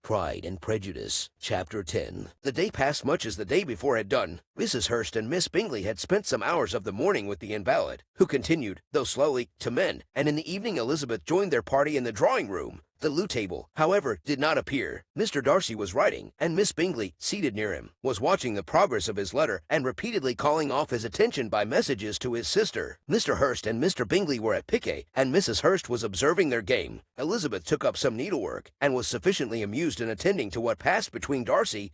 Pride and Prejudice, Chapter 10. The day passed much as the day before had done. Mrs. Hurst and Miss Bingley had spent some hours of the morning with the invalid, who continued, though slowly, to mend, and in the evening Elizabeth joined their party in the drawing-room. The loo table, however, did not appear. Mr. Darcy was writing, and Miss Bingley, seated near him, was watching the progress of his letter and repeatedly calling off his attention by messages to his sister. Mr. Hurst and Mr. Bingley were at piquet, and Mrs. Hurst was observing their game. Elizabeth took up some needlework, and was sufficiently amused in attending to what passed between Darcy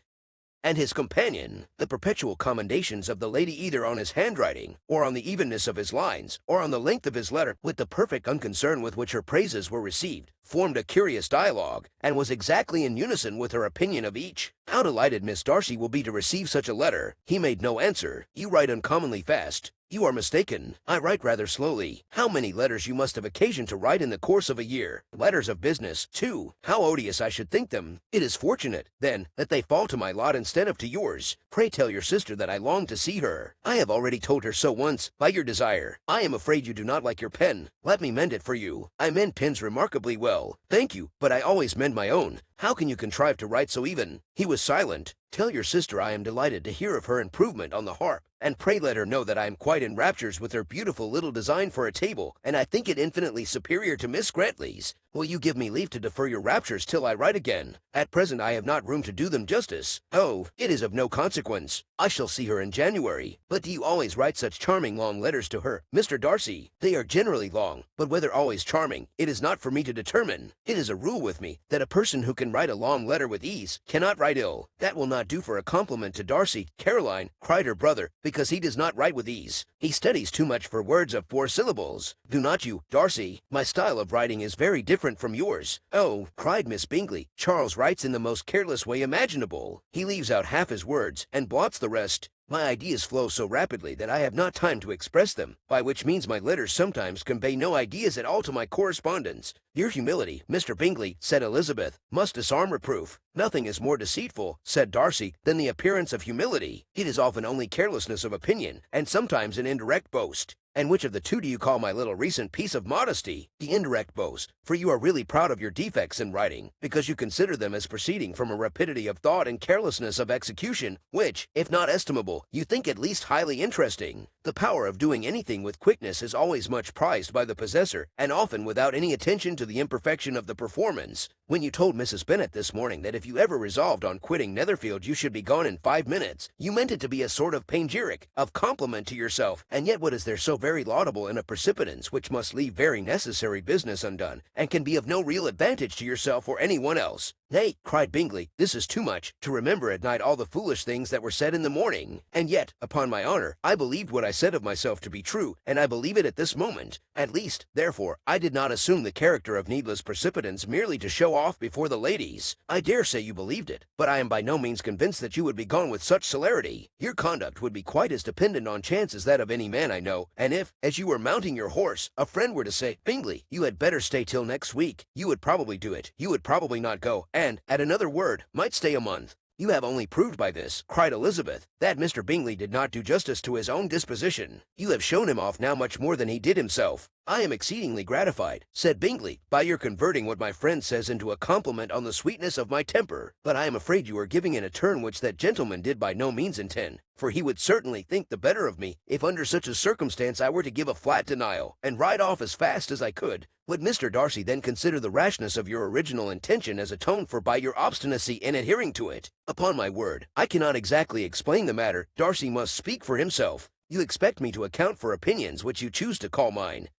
and his companion. The perpetual commendations of the lady either on his handwriting, or on the evenness of his lines, or on the length of his letter, with the perfect unconcern with which her praises were received, formed a curious dialogue, and was exactly in unison with her opinion of each. How delighted Miss Darcy will be to receive such a letter. He made no answer. You write uncommonly fast. You are mistaken. I write rather slowly. How many letters you must have occasion to write in the course of a year. Letters of business, too. How odious I should think them. It is fortunate, then, that they fall to my lot instead of to yours. Pray tell your sister that I long to see her. I have already told her so once, by your desire. I am afraid you do not like your pen. Let me mend it for you. I mend pens remarkably well. Thank you, but I always mend my own. How can you contrive to write so even? He was silent. Tell your sister I am delighted to hear of her improvement on the harp, and pray let her know that I am quite in raptures with her beautiful little design for a table, and I think it infinitely superior to Miss Grantley's. Will you give me leave to defer your raptures till I write again? At present I have not room to do them justice. Oh, it is of no consequence. I shall see her in January. But do you always write such charming long letters to her, Mr. Darcy? They are generally long, but whether always charming, it is not for me to determine. It is a rule with me that a person who can write a long letter with ease cannot write ill. That will not do for a compliment to Darcy. Caroline, cried her brother, because he does not write with ease. He studies too much for words of 4 syllables. Do not you, Darcy? My style of writing is very different from yours. Oh, cried Miss Bingley, Charles writes in the most careless way imaginable. He leaves out half his words and blots the rest. My ideas flow so rapidly that I have not time to express them, by which means my letters sometimes convey no ideas at all to my correspondents. Your humility, Mr. Bingley, said Elizabeth, must disarm reproof. Nothing is more deceitful, said Darcy, than the appearance of humility. It is often only carelessness of opinion, and sometimes an indirect boast. And which of the two do you call my little recent piece of modesty? The indirect boast, for you are really proud of your defects in writing, because you consider them as proceeding from a rapidity of thought and carelessness of execution, which, if not estimable, you think at least highly interesting. The power of doing anything with quickness is always much prized by the possessor, and often without any attention to the imperfection of the performance. When you told Mrs. Bennet this morning that if you ever resolved on quitting Netherfield you should be gone in 5 minutes, you meant it to be a sort of panegyric, of compliment to yourself, and yet what is there so very laudable in a precipitance which must leave very necessary business undone, and can be of no real advantage to yourself or any one else? Nay, cried Bingley, this is too much, to remember at night all the foolish things that were said in the morning. And yet, upon my honor, I believed what I said of myself to be true, and I believe it at this moment. At least, therefore, I did not assume the character of needless precipitance merely to show off before the ladies. I dare say you believed it, but I am by no means convinced that you would be gone with such celerity. Your conduct would be quite as dependent on chance as that of any man I know, and if, as you were mounting your horse, a friend were to say, Bingley, you had better stay till next week, you would probably do it. You would probably not go, and, at another word, might stay a month. You have only proved by this, cried Elizabeth, that Mr. Bingley did not do justice to his own disposition. You have shown him off now much more than he did himself. I am exceedingly gratified, said Bingley, by your converting what my friend says into a compliment on the sweetness of my temper, but I am afraid you are giving in a turn which that gentleman did by no means intend, for he would certainly think the better of me if under such a circumstance I were to give a flat denial, and ride off as fast as I could. Would Mr. Darcy then consider the rashness of your original intention as atoned for by your obstinacy in adhering to it? Upon my word, I cannot exactly explain the matter. Darcy must speak for himself. You expect me to account for opinions which you choose to call mine,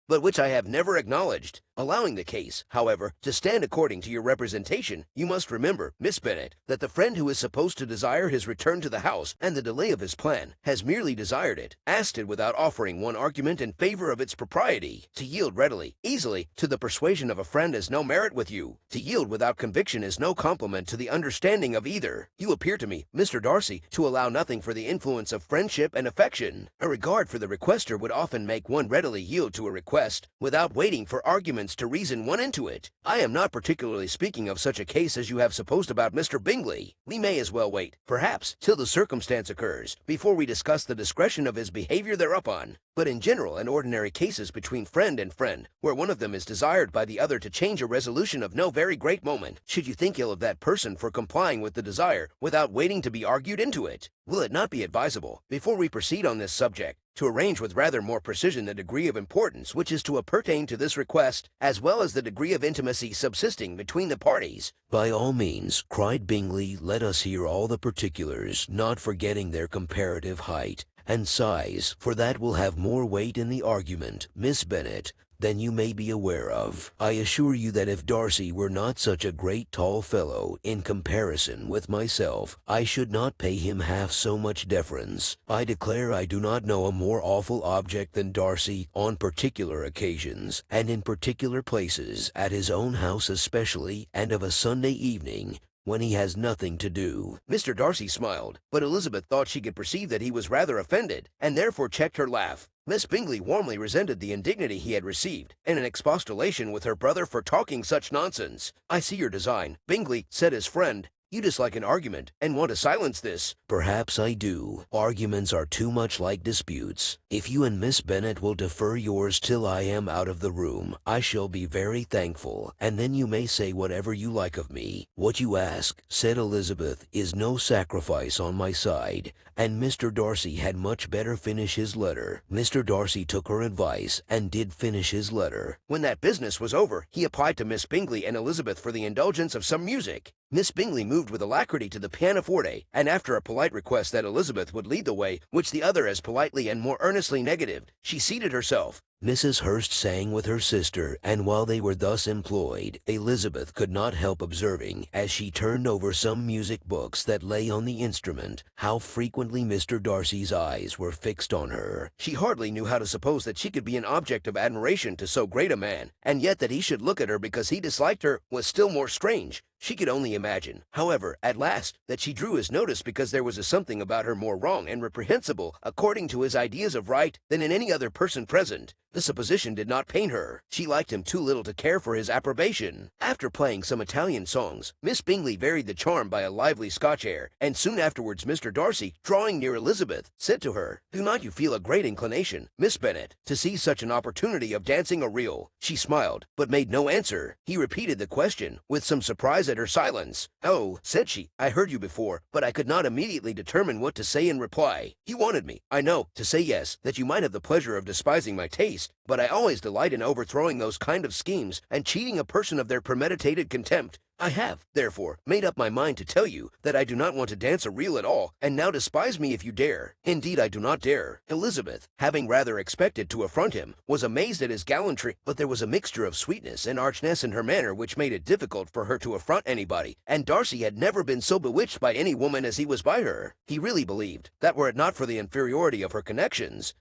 but which I have never acknowledged. Allowing the case, however, to stand according to your representation, you must remember, Miss Bennet, that the friend who is supposed to desire his return to the house and the delay of his plan has merely desired it, asked it without offering one argument in favor of its propriety. To yield readily, easily, to the persuasion of a friend is no merit with you. To yield without conviction is no compliment to the understanding of either. You appear to me, Mr. Darcy, to allow nothing for the influence of friendship and affection. A regard for the requester would often make one readily yield to a request request without waiting for arguments to reason one into it. I am not particularly speaking of such a case as you have supposed about Mr. Bingley. We may as well wait, perhaps, till the circumstance occurs, before we discuss the discretion of his behavior thereupon. But in general and ordinary cases between friend and friend, where one of them is desired by the other to change a resolution of no very great moment, should you think ill of that person for complying with the desire without waiting to be argued into it? Will it not be advisable, before we proceed on this subject, to arrange with rather more precision the degree of importance which is to appertain to this request, as well as the degree of intimacy subsisting between the parties? By all means, cried Bingley, let us hear all the particulars, not forgetting their comparative height and size, for that will have more weight in the argument, Miss Bennet, than you may be aware of. I assure you that if Darcy were not such a great tall fellow in comparison with myself, I should not pay him half so much deference. I declare I do not know a more awful object than Darcy on particular occasions, and in particular places, at his own house especially, and of a Sunday evening, when he has nothing to do. Mr. Darcy smiled, but Elizabeth thought she could perceive that he was rather offended, and therefore checked her laugh. Miss Bingley warmly resented the indignity he had received, and an expostulation with her brother for talking such nonsense. I see your design, Bingley, said his friend. You dislike an argument, and want to silence this. Perhaps I do. Arguments are too much like disputes. If you and Miss Bennet will defer yours till I am out of the room, I shall be very thankful, and then you may say whatever you like of me. What you ask, said Elizabeth, is no sacrifice on my side, and Mr. Darcy had much better finish his letter. Mr. Darcy took her advice, and did finish his letter. When that business was over, he applied to Miss Bingley and Elizabeth for the indulgence of some music. Miss Bingley moved with alacrity to the pianoforte, and after a polite request that Elizabeth would lead the way, which the other as politely and more earnestly negatived, she seated herself. Mrs. Hurst sang with her sister, and while they were thus employed, Elizabeth could not help observing, as she turned over some music books that lay on the instrument, how frequently Mr. Darcy's eyes were fixed on her. She hardly knew how to suppose that she could be an object of admiration to so great a man, and yet that he should look at her because he disliked her was still more strange. She could only imagine, however, at last, that she drew his notice because there was a something about her more wrong and reprehensible, according to his ideas of right, than in any other person present. The supposition did not pain her. She liked him too little to care for his approbation. After playing some Italian songs, Miss Bingley varied the charm by a lively Scotch air, and soon afterwards Mr. Darcy, drawing near Elizabeth, said to her, "Do not you feel a great inclination, Miss Bennet, to seize such an opportunity of dancing a reel?" She smiled, but made no answer. He repeated the question, with some surprise at her silence. "Oh," said she, "I heard you before, but I could not immediately determine what to say in reply. You wanted me, I know, to say yes, that you might have the pleasure of despising my taste, but I always delight in overthrowing those kind of schemes and cheating a person of their premeditated contempt. I have, therefore, made up my mind to tell you that I do not want to dance a reel at all, and now despise me if you dare. Indeed, I do not dare." Elizabeth, having rather expected to affront him, was amazed at his gallantry, but there was a mixture of sweetness and archness in her manner which made it difficult for her to affront anybody, and Darcy had never been so bewitched by any woman as he was by her. He really believed that were it not for the inferiority of her connections,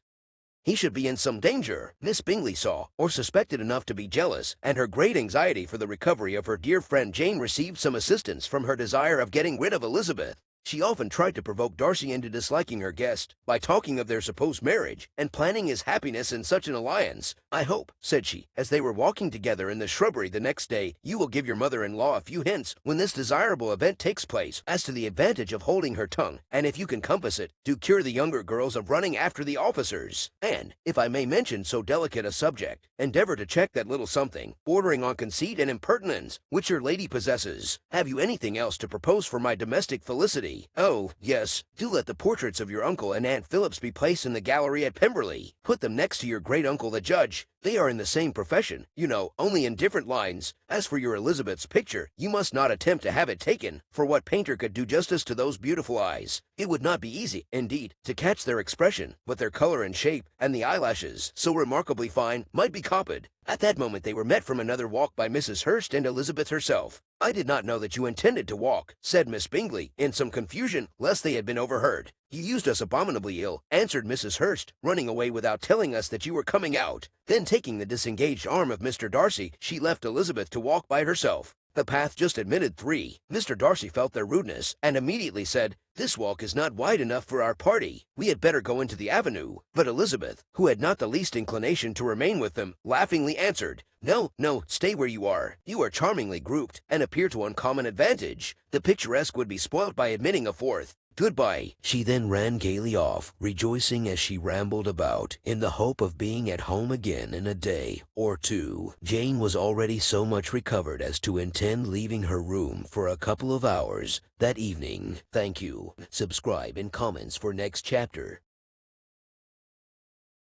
he should be in some danger. Miss Bingley saw, or suspected enough to be jealous, and her great anxiety for the recovery of her dear friend Jane received some assistance from her desire of getting rid of Elizabeth. She often tried to provoke Darcy into disliking her guest, by talking of their supposed marriage, and planning his happiness in such an alliance. "I hope," said she, as they were walking together in the shrubbery the next day, "you will give your mother-in-law a few hints, when this desirable event takes place, as to the advantage of holding her tongue, and if you can compass it, do cure the younger girls of running after the officers. And, if I may mention so delicate a subject, endeavor to check that little something, bordering on conceit and impertinence, which your lady possesses. Have you anything else to propose for my domestic felicity? Oh, yes, do let the portraits of your uncle and Aunt Phillips be placed in the gallery at Pemberley. Put them next to your great uncle the judge. They are in the same profession, you know, only in different lines. As for your Elizabeth's picture, you must not attempt to have it taken, for what painter could do justice to those beautiful eyes? It would not be easy, indeed, to catch their expression, but their color and shape, and the eyelashes, so remarkably fine, might be copied." At that moment they were met from another walk by Mrs. Hurst and Elizabeth herself. "I did not know that you intended to walk," said Miss Bingley, in some confusion, lest they had been overheard. "You used us abominably ill," answered Mrs. Hurst, "running away without telling us that you were coming out." Then taking the disengaged arm of Mr. Darcy, she left Elizabeth to walk by herself. The path just admitted 3. Mr. Darcy felt their rudeness and immediately said, "This walk is not wide enough for our party. We had better go into the avenue." But Elizabeth, who had not the least inclination to remain with them, laughingly answered, "No, no, stay where you are. You are charmingly grouped and appear to uncommon advantage. The picturesque would be spoilt by admitting a 4th. Goodbye." She then ran gaily off, rejoicing as she rambled about, in the hope of being at home again in a day or 2. Jane was already so much recovered as to intend leaving her room for a couple of hours that evening. Thank you. Subscribe and comments for next chapter.